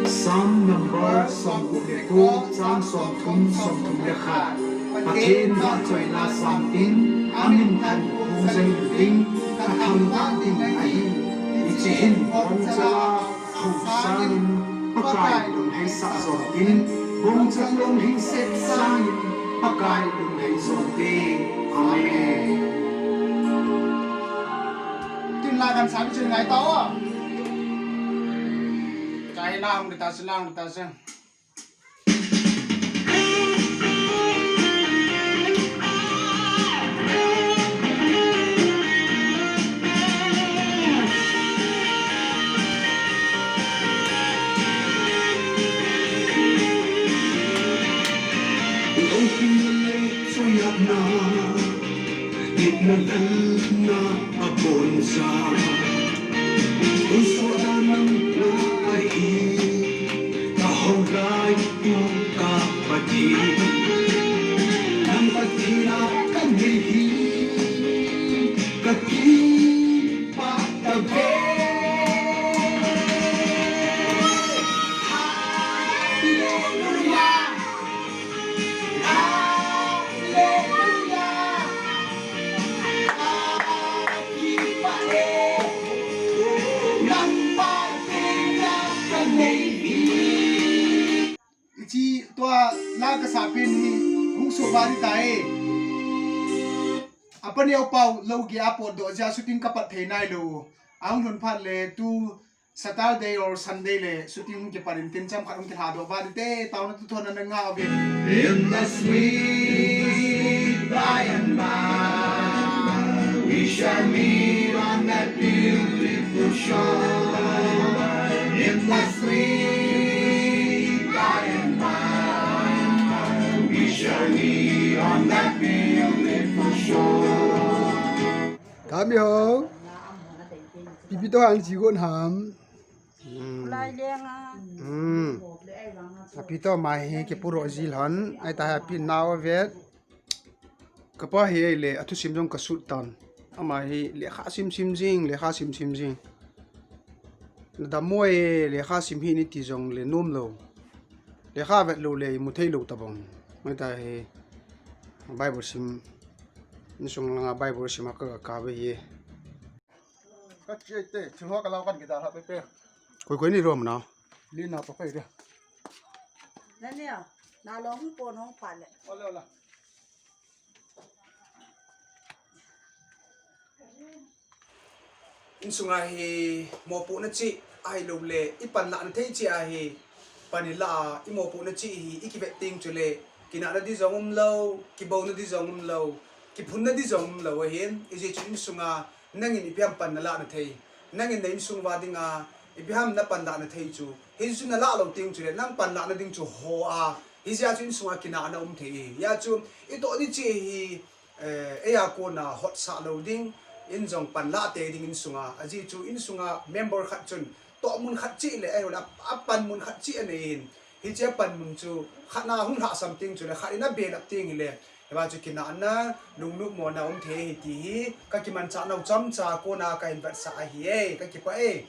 Sam number som ko sam som thum le kha pathen ba choi na sam tin amin than Khongsai ding ka tham ta ding ai chi hin on cha Khongsai pakai lung hai sa zon tin bung chak lung hin set sang pakai lung hai zon ti amen tin la kan sang chừng ngày tao à cái nào người ta sẽ chi tua la ka sapin hi hung su bari tai apan yau pau lo gi apot do ja shooting kapat theinai lo ang lun phat le tu Saturday or Sunday le shooting ke parin tin cham kharum ke ha do bari te tauna tu thona na nga be in the sweet by and by we shall meet on that beautiful shore in the sweet by and by we shall meet on that beautiful shore Tham yo pipi to ang jigon ham lai leng à pipi to mai he ke puro zil han ai ta happy now vet kapa he le athu simjong ka sultan ama hi le kha sim jing da moi le kha sim hi ni ti jong le nom lo le kha vet lo le mu thei lo tabong mai ta he bible sim ni sung la bible sim ka be ye ka che te thua ka law kan ki da ha pe koi ni rom na li na to kai deนั่นเนี่ยนาลองปนห้องผ่านเลย ola Insunga hi mopohna chi ai lo le ipan la an thei chi a hi panila I mopohna chi hi ikivet ting chule kina na di zongum lo ki bo na di zongum lo ki phun na di zongum lo hen ije chu insunga nangin ipiam pan na la na thei nangin na insung wa dinga ipiam na pan la na thei chu hin su na la lo ting chule nang pan la na ding chu ho a hizia chu insunga kina na thei ya chu ito ni chi hi ya ko na hot sa lo ding in jong pan la te ding insunga aji chu insunga member khat chun to mun khat chi le ai la pan mun khat chi anin hi che pan mun chu khana hung ha something chu le kharina be la ting le ba chu kina na lung nu mo na the hi ti ka ki man cha no cham cha ko na ka in sa hi e ka ki pa e